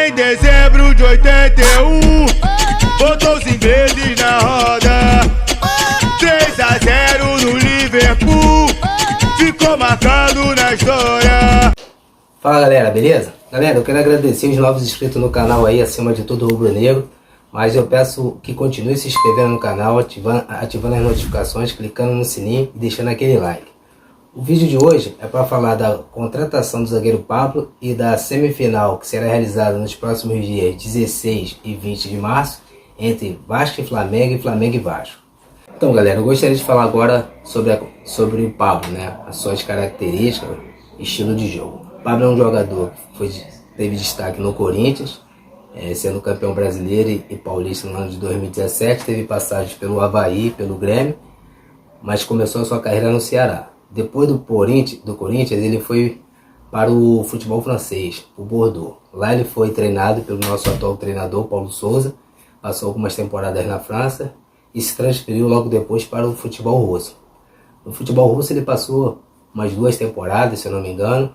Em dezembro de 81, botou os ingleses na roda. 3-0 no Liverpool, ficou marcado na história. Fala galera, beleza? Galera, eu quero agradecer os novos inscritos no canal aí, acima de tudo rubro-negro. Mas eu peço que continue se inscrevendo no canal, ativando as notificações, clicando no sininho e deixando aquele like. O vídeo de hoje é para falar da contratação do zagueiro Pablo e da semifinal que será realizada nos próximos dias 16 e 20 de março entre Vasco e Flamengo e Vasco. Então galera, eu gostaria de falar agora sobre o Pablo, né? As suas características, estilo de jogo. O Pablo é um jogador que teve destaque no Corinthians, sendo campeão brasileiro e paulista no ano de 2017, teve passagens pelo Avaí, pelo Grêmio, mas começou a sua carreira no Ceará. Depois do Corinthians, ele foi para o futebol francês, o Bordeaux. Lá ele foi treinado pelo nosso atual treinador, Paulo Souza, passou algumas temporadas na França e se transferiu logo depois para o futebol russo. No futebol russo ele passou umas 2 temporadas, se eu não me engano,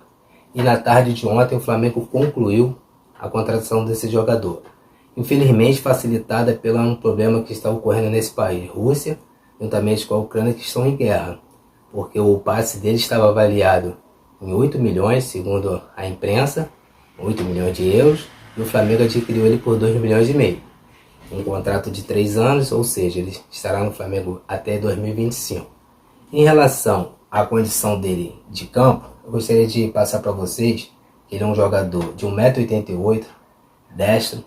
e na tarde de ontem o Flamengo concluiu a contratação desse jogador. Infelizmente facilitada pelo um problema que está ocorrendo nesse país, Rússia, juntamente com a Ucrânia, que estão em guerra, porque o passe dele estava avaliado em 8 milhões, segundo a imprensa, 8 milhões de euros, e o Flamengo adquiriu ele por 2 milhões e meio. Um contrato de 3 anos, ou seja, ele estará no Flamengo até 2025. Em relação à condição dele de campo, eu gostaria de passar para vocês que ele é um jogador de 1,88 m, destro,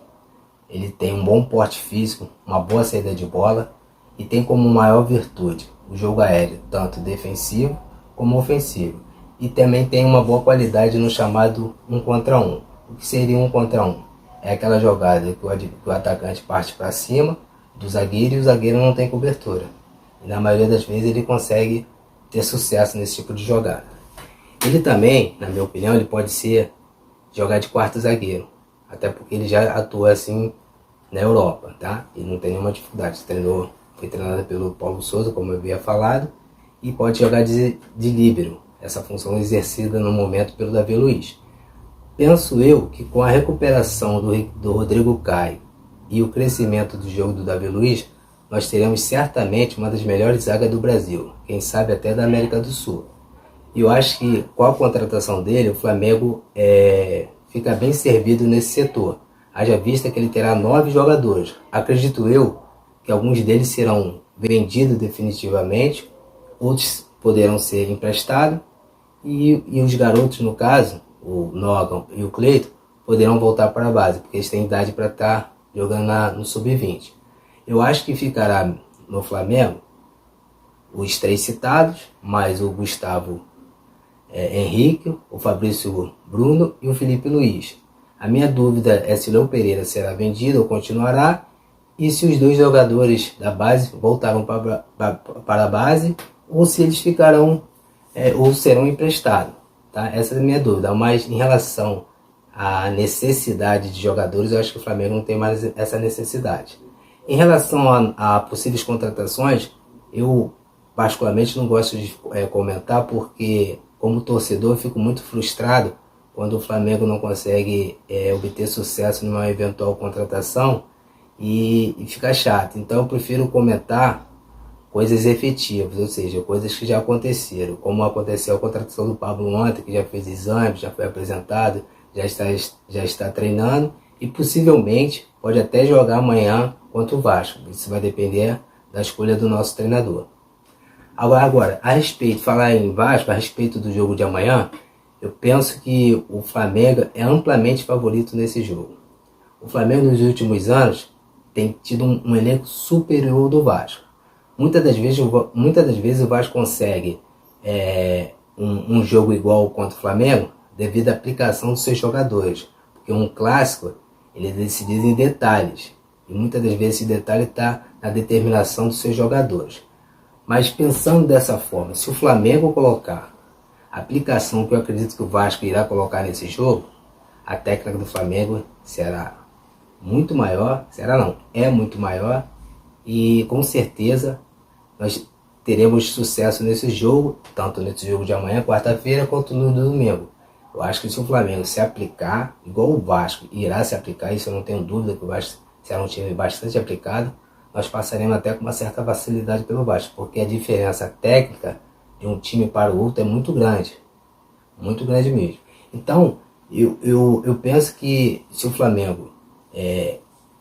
ele tem um bom porte físico, uma boa saída de bola e tem como maior virtude o jogo aéreo, tanto defensivo como ofensivo. E também tem uma boa qualidade no chamado 1 contra 1. O que seria 1 contra 1? É aquela jogada que o atacante parte para cima do zagueiro e o zagueiro não tem cobertura. E na maioria das vezes ele consegue ter sucesso nesse tipo de jogada. Ele também, na minha opinião, ele pode jogar de quarto zagueiro. Até porque ele já atua assim na Europa, tá? E não tem nenhuma dificuldade. Foi treinado pelo Paulo Souza, como eu havia falado, e pode jogar de líbero, essa função exercida no momento pelo Davi Luiz. Penso eu que com a recuperação do Rodrigo Caio e o crescimento do jogo do Davi Luiz, nós teremos certamente uma das melhores zagas do Brasil, quem sabe até da América do Sul. E eu acho que com a contratação dele, o Flamengo fica bem servido nesse setor. Haja vista que ele terá 9 jogadores. Acredito eu que alguns deles serão vendidos definitivamente, outros poderão ser emprestados, e os garotos, no caso, o Nogan e o Cleiton, poderão voltar para a base, porque eles têm idade para estar jogando no Sub-20. Eu acho que ficará no Flamengo os 3 citados, mais o Gustavo Henrique, o Fabrício Bruno e o Felipe Luiz. A minha dúvida é se o Léo Pereira será vendido ou continuará, e se os 2 jogadores da base voltarão para a base, ou se eles ficarão ou serão emprestados. Tá? Essa é a minha dúvida. Mas em relação à necessidade de jogadores, eu acho que o Flamengo não tem mais essa necessidade. Em relação a possíveis contratações, eu particularmente não gosto de comentar, porque como torcedor eu fico muito frustrado quando o Flamengo não consegue obter sucesso numa eventual contratação e fica chato. Então eu prefiro comentar coisas efetivas, ou seja, coisas que já aconteceram, como aconteceu a contratação do Pablo ontem, que já fez exame, já foi apresentado, já está treinando e possivelmente pode até jogar amanhã contra o Vasco. Isso vai depender da escolha do nosso treinador. Agora, falar em Vasco, a respeito do jogo de amanhã, eu penso que o Flamengo é amplamente favorito nesse jogo. O Flamengo nos últimos anos tem tido um elenco superior ao do Vasco. Muitas das vezes o Vasco consegue um jogo igual contra o Flamengo devido à aplicação dos seus jogadores. Porque um clássico ele é decidido em detalhes. E muitas das vezes esse detalhe está na determinação dos seus jogadores. Mas pensando dessa forma, se o Flamengo colocar a aplicação que eu acredito que o Vasco irá colocar nesse jogo, a técnica do Flamengo será muito maior, é muito maior, e com certeza nós teremos sucesso nesse jogo, tanto nesse jogo de amanhã, quarta-feira, quanto no domingo. Eu acho que se o Flamengo se aplicar, igual o Vasco irá se aplicar, isso eu não tenho dúvida que o Vasco será um time bastante aplicado, nós passaremos até com uma certa facilidade pelo Vasco, porque a diferença técnica de um time para o outro é muito grande mesmo. Então, eu penso que se o Flamengo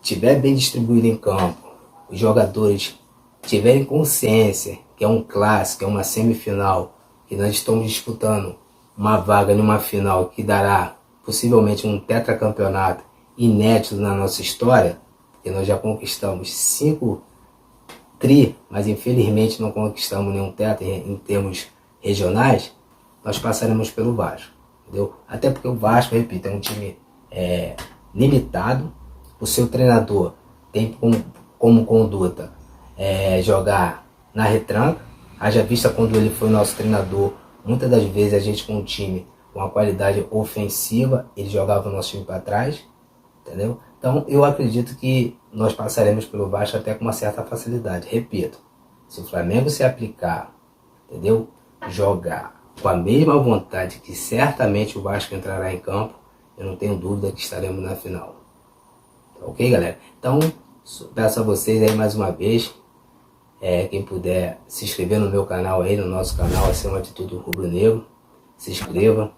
tiver bem distribuído em campo, os jogadores tiverem consciência que é um clássico, é uma semifinal, que nós estamos disputando uma vaga numa final que dará possivelmente um tetracampeonato inédito na nossa história, porque nós já conquistamos 5 tri, mas infelizmente não conquistamos nenhum tetra em termos regionais, nós passaremos pelo Vasco, entendeu? Até porque o Vasco, repito, é um time limitado, o seu treinador tem como conduta jogar na retranca, haja vista quando ele foi nosso treinador, muitas das vezes a gente com um time com uma qualidade ofensiva, ele jogava o nosso time para trás, entendeu? Então eu acredito que nós passaremos pelo Vasco até com uma certa facilidade. Repito, se o Flamengo se aplicar, entendeu? Jogar com a mesma vontade que certamente o Vasco entrará em campo, eu não tenho dúvida que estaremos na final. Ok, galera? Então, peço a vocês aí mais uma vez, quem puder se inscrever no meu canal aí, no nosso canal, acima de tudo Rubro Negro, se inscreva,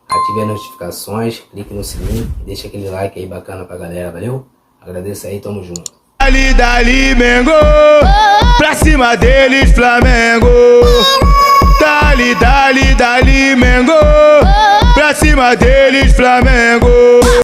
ative as notificações, clique no sininho e deixa aquele like aí bacana pra galera, valeu? Agradeço aí, tamo junto. Dali, Mengo, pra cima deles, Flamengo. Dali, Mengo, pra cima deles, Flamengo.